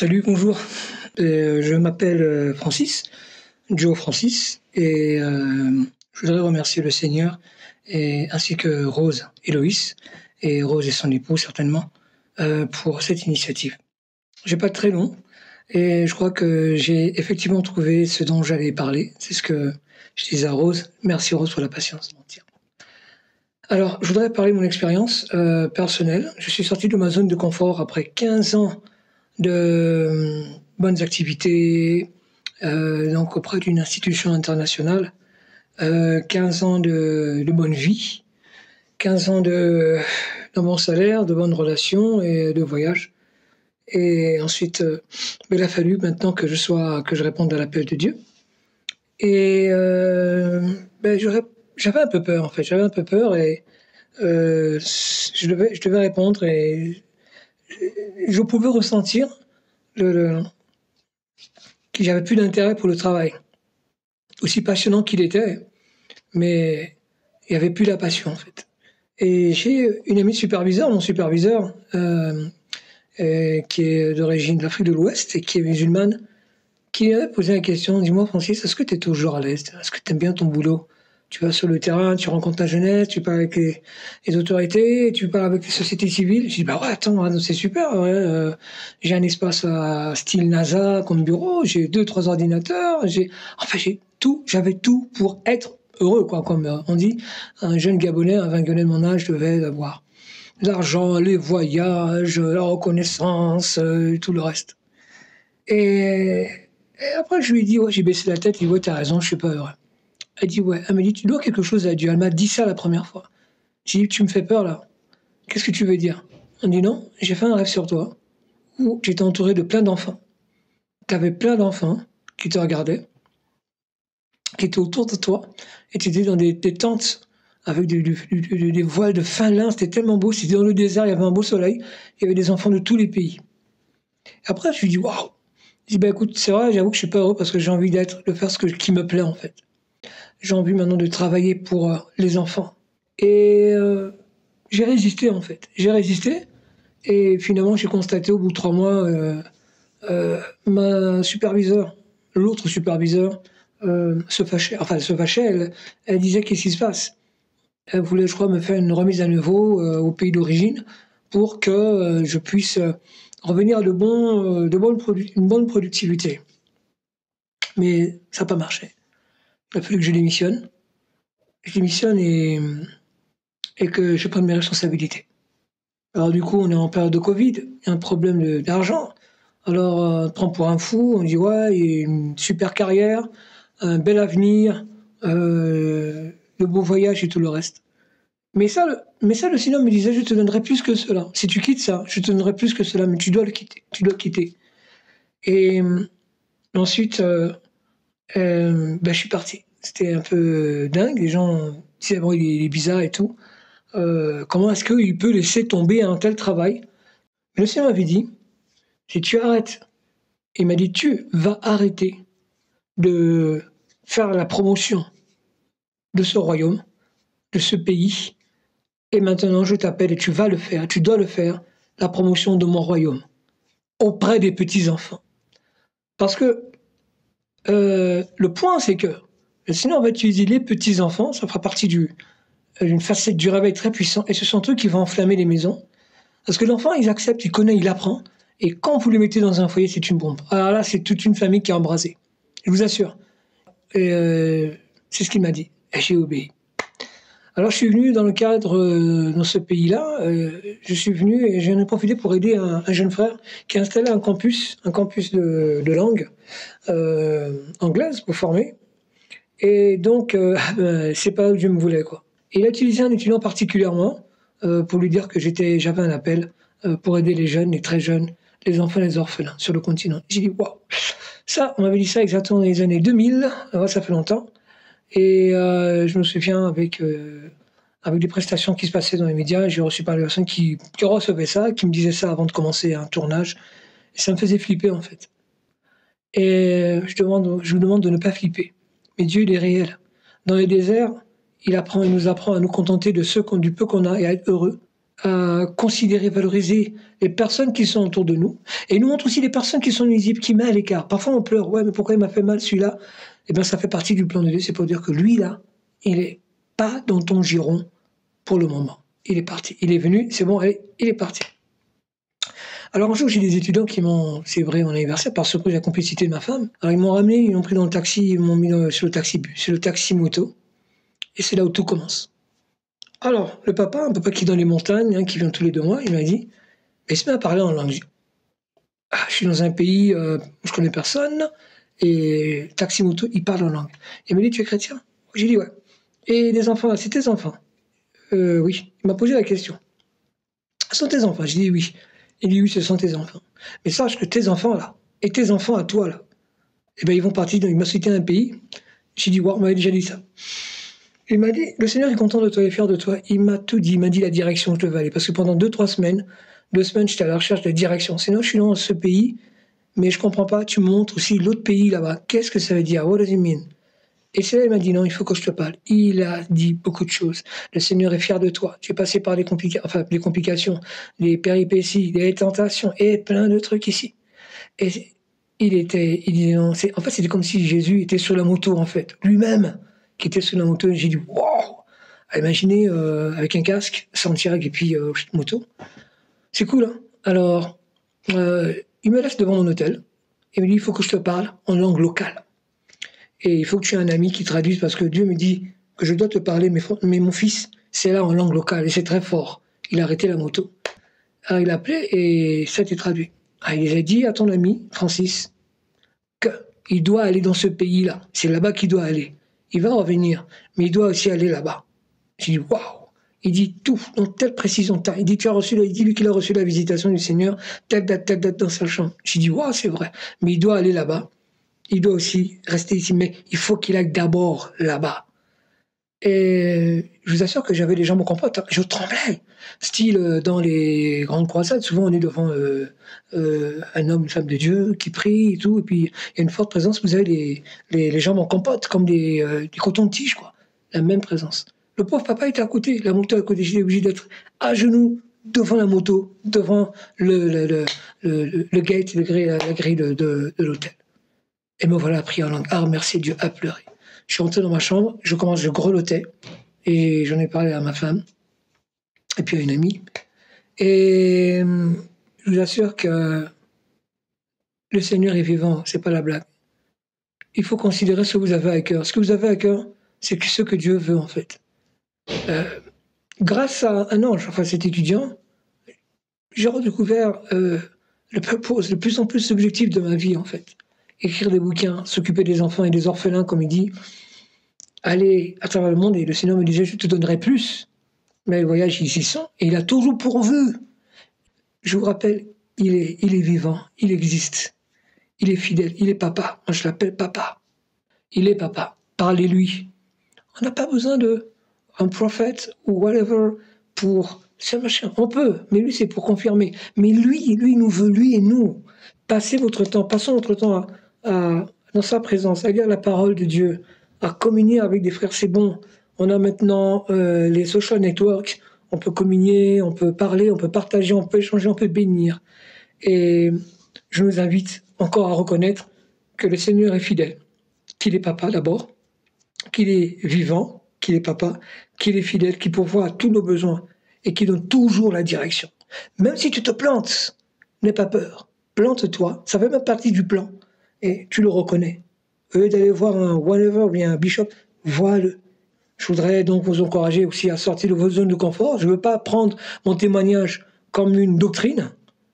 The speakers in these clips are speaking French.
Salut, bonjour. Je m'appelle Francis, Joe Francis, et je voudrais remercier le Seigneur ainsi que Rose et Loïs, et Rose et son époux certainement, pour cette initiative. J'ai pas très long, et je crois que j'ai effectivement trouvé ce dont j'allais parler. C'est ce que je disais à Rose. Merci Rose pour la patience. Alors, je voudrais parler de mon expérience personnelle. Je suis sorti de ma zone de confort après 15 ans de bonnes activités, donc auprès d'une institution internationale, 15 ans de bonne vie, 15 ans de bon salaire, de bonnes relations et de voyages. Et ensuite, il a fallu maintenant que je réponde à l'appel de Dieu. Et j'avais un peu peur en fait, j'avais un peu peur et je devais répondre et je pouvais ressentir que j'avais plus d'intérêt pour le travail. Aussi passionnant qu'il était, mais il n'y avait plus la passion en fait. Et j'ai une amie superviseur, mon superviseur, qui est d'origine de l'Afrique de l'Ouest et qui est musulmane, qui avait posé la question, dis-moi Francis, est-ce que tu es toujours à l'aise? Est-ce que tu aimes bien ton boulot? Tu vas sur le terrain, tu rencontres la jeunesse, tu parles avec les autorités, tu parles avec les sociétés civiles. Je dis, bah ouais, attends, c'est super, ouais, j'ai un espace style NASA comme bureau, j'ai 2-3 ordinateurs, j'avais tout pour être heureux, quoi, comme on dit. Un jeune Gabonais, un Vingonnais de mon âge devait avoir l'argent, les voyages, la reconnaissance, tout le reste. Et après, je lui ai dit, ouais, j'ai baissé la tête, il dit, ouais, t'as raison, je suis pas heureux. Elle dit, ouais. Elle m'a dit, tu dois quelque chose à Dieu. Elle m'a dit ça la première fois. J'ai dit, tu me fais peur, là. Qu'est-ce que tu veux dire? Elle me dit, non, j'ai fait un rêve sur toi, où j'étais entouré de plein d'enfants. Tu avais plein d'enfants qui te regardaient, qui étaient autour de toi, et tu étais dans des tentes avec des voiles de fin lin. C'était tellement beau. C'était dans le désert, il y avait un beau soleil. Il y avait des enfants de tous les pays. Après, je lui dis, waouh. Je dis, bah écoute, c'est vrai, j'avoue que je suis pas heureux parce que j'ai envie de faire qui me plaît, en fait. J'ai envie maintenant de travailler pour les enfants. Et j'ai résisté en fait. J'ai résisté et finalement j'ai constaté au bout de 3 mois, ma superviseure, l'autre superviseur, se fâchait. Enfin, elle se fâchait, elle disait qu'est-ce qui se passe. Elle voulait, je crois, me faire une remise à niveau au pays d'origine pour que je puisse revenir à une bonne productivité. Mais ça n'a pas marché. Il a fallu que je démissionne. Je démissionne et que je prenne mes responsabilités. Alors du coup, on est en période de Covid, il y a un problème d'argent. Alors on prend pour un fou, on dit ouais, il y a une super carrière, un bel avenir, de beaux voyages et tout le reste. Mais ça, le Seigneur me disait, je te donnerai plus que cela. Si tu quittes ça, je te donnerai plus que cela, mais tu dois le quitter. Tu dois quitter. Et ensuite, je suis parti. C'était un peu dingue. Les gens disaient bon, il est bizarre et tout. Comment est-ce qu'il peut laisser tomber un tel travail? Mais le Seigneur m'avait dit, si tu arrêtes, il m'a dit, tu vas arrêter de faire la promotion de ce royaume, de ce pays, et maintenant je t'appelle et tu vas le faire, tu dois le faire, la promotion de mon royaume, auprès des petits-enfants. Parce que le point, c'est que le Seigneur va utiliser les petits-enfants, ça fera partie d'une facette du réveil très puissant, et ce sont eux qui vont enflammer les maisons. Parce que l'enfant, il accepte, il connaît, il apprend, et quand vous le mettez dans un foyer, c'est une bombe. Alors là, c'est toute une famille qui est embrasée. Je vous assure. Et c'est ce qu'il m'a dit, et j'ai obéi. Alors je suis venu dans le cadre, dans ce pays-là, je suis venu et j'en ai profité pour aider un jeune frère qui a installé un campus de langue anglaise pour former. Et donc, c'est pas où Dieu me voulait, quoi. Et il a utilisé un étudiant particulièrement pour lui dire que j'avais un appel pour aider les jeunes, les très jeunes, les enfants, les orphelins sur le continent. J'ai dit, waouh, ça, on m'avait dit ça exactement dans les années 2000, alors ça fait longtemps. Et je me souviens avec des prestations qui se passaient dans les médias, j'ai reçu par des personnes qui recevaient ça, qui me disaient ça avant de commencer un tournage. Et ça me faisait flipper, en fait. Et je vous demande de ne pas flipper. Mais Dieu, il est réel. Dans les déserts, il nous apprend à nous contenter du peu qu'on a et à être heureux à considérer, valoriser les personnes qui sont autour de nous, et il nous montre aussi les personnes qui sont nuisibles, qui mettent à l'écart. Parfois on pleure, ouais, mais pourquoi il m'a fait mal celui-là? Eh bien ça fait partie du plan de Dieu, c'est pour dire que lui là, il est pas dans ton giron pour le moment. Il est parti, il est venu, c'est bon, allez, il est parti. Alors un jour, j'ai des étudiants qui m'ont célébré mon anniversaire par surprise la complicité de ma femme. Alors ils m'ont ramené, ils m'ont pris dans le taxi, ils m'ont mis sur le taxi moto, et c'est là où tout commence. Alors, le papa, un papa qui est dans les montagnes, hein, qui vient tous les 2 mois, il m'a dit, il se met à parler en langue. Ah, je suis dans un pays où je connais personne, et taxi moto, il parle en langue. Il m'a dit, tu es chrétien? J'ai dit, ouais. Et les enfants, c'est tes enfants? Oui. Il m'a posé la question. Ce sont tes enfants? J'ai dit oui. Il dit oui, ce sont tes enfants. Mais sache que tes enfants là, et tes enfants à toi là, eh ben ils vont partir, il m'a cité un pays. J'ai dit, wow, on m'avait déjà dit ça. Il m'a dit, le Seigneur est content de toi et fier de toi. Il m'a tout dit, il m'a dit la direction où je devais aller. Parce que pendant 2-3 semaines, 2 semaines, j'étais à la recherche de la direction. Sinon, je suis dans ce pays, mais je comprends pas, tu me montres aussi l'autre pays là-bas. Qu'est-ce que ça veut dire? What does it mean? Et c'est là, il m'a dit, non, il faut que je te parle. Il a dit beaucoup de choses. Le Seigneur est fier de toi. Tu es passé par les complications, les péripéties, les tentations, et plein de trucs ici. Et il disait, non, en fait, c'était comme si Jésus était sur la moto, en fait. Lui-même, qui était sur la moto. Et j'ai dit, wow! Imaginez, avec un casque, Santiago et puis moto. C'est cool, hein? Alors, il me laisse devant mon hôtel. Il me dit, il faut que je te parle en langue locale. Et il faut que tu aies un ami qui traduise parce que Dieu me dit que je dois te parler, mais mon fils, c'est là en langue locale et c'est très fort. Il a arrêté la moto. Alors il a appelé et ça a été traduit. Alors, il a dit à ton ami, Francis, qu'il doit aller dans ce pays-là. C'est là-bas qu'il doit aller. Il va revenir, mais il doit aussi aller là-bas. J'ai dit, waouh! Il dit tout, dans telle précision. Il dit, il dit lui qu'il a reçu la visitation du Seigneur, telle date dans sa chambre. J'ai dit, waouh, c'est vrai. Mais il doit aller là-bas. Il doit aussi rester ici, mais il faut qu'il aille d'abord là-bas. Et je vous assure que j'avais les jambes au compote, hein. Je tremblais. Style, dans les grandes croisades, souvent on est devant un homme, une femme de Dieu qui prie et tout, et puis il y a une forte présence, vous avez les jambes en compote, comme des cotons-tiges, quoi. La même présence. Le pauvre papa était à côté, la moto à côté, j'étais obligé d'être à genoux devant la moto, devant le gate, la grille de l'hôtel. Et me voilà pris en langue. Ah, merci Dieu, à pleurer. Je suis rentré dans ma chambre, je grelottais, et j'en ai parlé à ma femme, et puis à une amie. Et je vous assure que le Seigneur est vivant, c'est pas la blague. Il faut considérer ce que vous avez à cœur. Ce que vous avez à cœur, c'est ce que Dieu veut, en fait. Grâce à un ange, enfin cet étudiant, j'ai redécouvert le purpose, de plus en plus l'objectif de ma vie, en fait. Écrire des bouquins, s'occuper des enfants et des orphelins, comme il dit, aller à travers le monde, et le Seigneur me disait, je te donnerai plus. Mais le voyage, ils y sont, et il a toujours pourvu. Je vous rappelle, il est vivant, il existe, il est fidèle, il est papa. Moi, je l'appelle papa. Il est papa. Parlez-lui. On n'a pas besoin d'un prophète ou whatever pour ce machin. On peut, mais lui, c'est pour confirmer. Mais lui nous veut, lui et nous. Passons notre temps dans sa présence, à lire la parole de Dieu, à communier avec des frères, c'est bon. On a maintenant les social networks, on peut communier, on peut parler, on peut partager, on peut échanger, on peut bénir. Et je nous invite encore à reconnaître que le Seigneur est fidèle, qu'il est papa d'abord, qu'il est vivant, qu'il est papa, qu'il est fidèle, qu'il pourvoit à tous nos besoins et qu'il donne toujours la direction. Même si tu te plantes, n'aie pas peur. Plante-toi, ça fait même partie du plan. Et tu le reconnais. Au lieu d'aller voir un whatever ou bien un bishop, vois-le. Je voudrais donc vous encourager aussi à sortir de votre zone de confort. Je ne veux pas prendre mon témoignage comme une doctrine,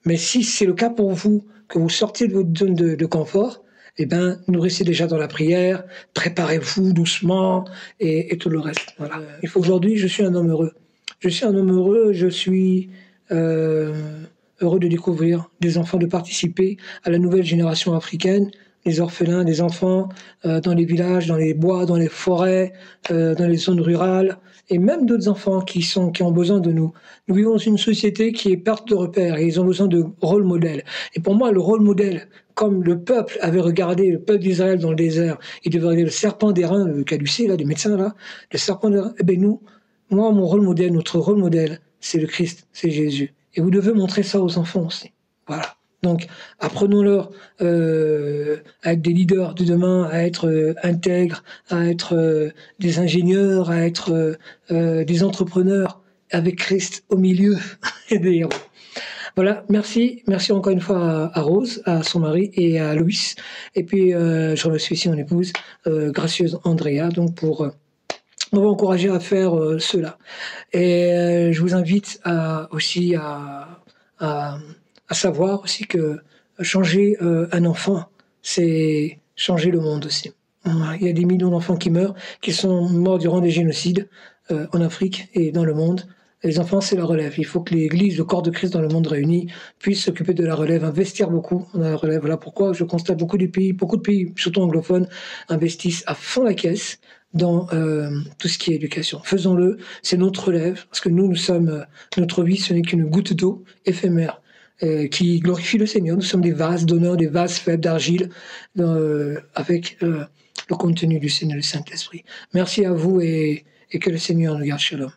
mais si c'est le cas pour vous, que vous sortez de votre zone de confort, eh bien, nourrissez déjà dans la prière, préparez-vous doucement et tout le reste. Voilà. Aujourd'hui, je suis un homme heureux. Je suis un homme heureux, je suis heureux de découvrir des enfants, de participer à la nouvelle génération africaine, les orphelins, les enfants dans les villages, dans les bois, dans les forêts, dans les zones rurales, et même d'autres enfants qui ont besoin de nous. Nous vivons dans une société qui est perte de repères et ils ont besoin de rôle modèle. Et pour moi, le rôle modèle, comme le peuple avait regardé, le peuple d'Israël dans le désert, il devait regarder le serpent d'airain, le caducée, là, des médecins, là, le serpent d'airain, eh bien moi, mon rôle modèle, notre rôle modèle, c'est le Christ, c'est Jésus. Et vous devez montrer ça aux enfants aussi. Voilà. Donc, apprenons-leur à être des leaders de demain, à être intègres, à être des ingénieurs, à être des entrepreneurs avec Christ au milieu et des héros. Voilà, merci. Merci encore une fois à Rose, à son mari et à Louis. Et puis, je remercie aussi mon épouse, gracieuse Andrea, donc pour m'avoir encouragé à faire cela. Et je vous invite aussi à, à savoir aussi que changer un enfant, c'est changer le monde aussi. Il y a des millions d'enfants qui meurent, qui sont morts durant des génocides en Afrique et dans le monde. Les enfants, c'est la relève. Il faut que l'Église, le corps de Christ dans le monde réuni, puisse s'occuper de la relève, investir beaucoup dans la relève. Voilà pourquoi je constate beaucoup de pays, surtout anglophones, investissent à fond la caisse dans tout ce qui est éducation. Faisons-le, c'est notre relève, parce que nous sommes, notre vie, ce n'est qu'une goutte d'eau éphémère qui glorifie le Seigneur. Nous sommes des vases d'honneur, des vases faibles d'argile, avec le contenu du Seigneur, le Saint-Esprit. Merci à vous et que le Seigneur nous garde. Shalom.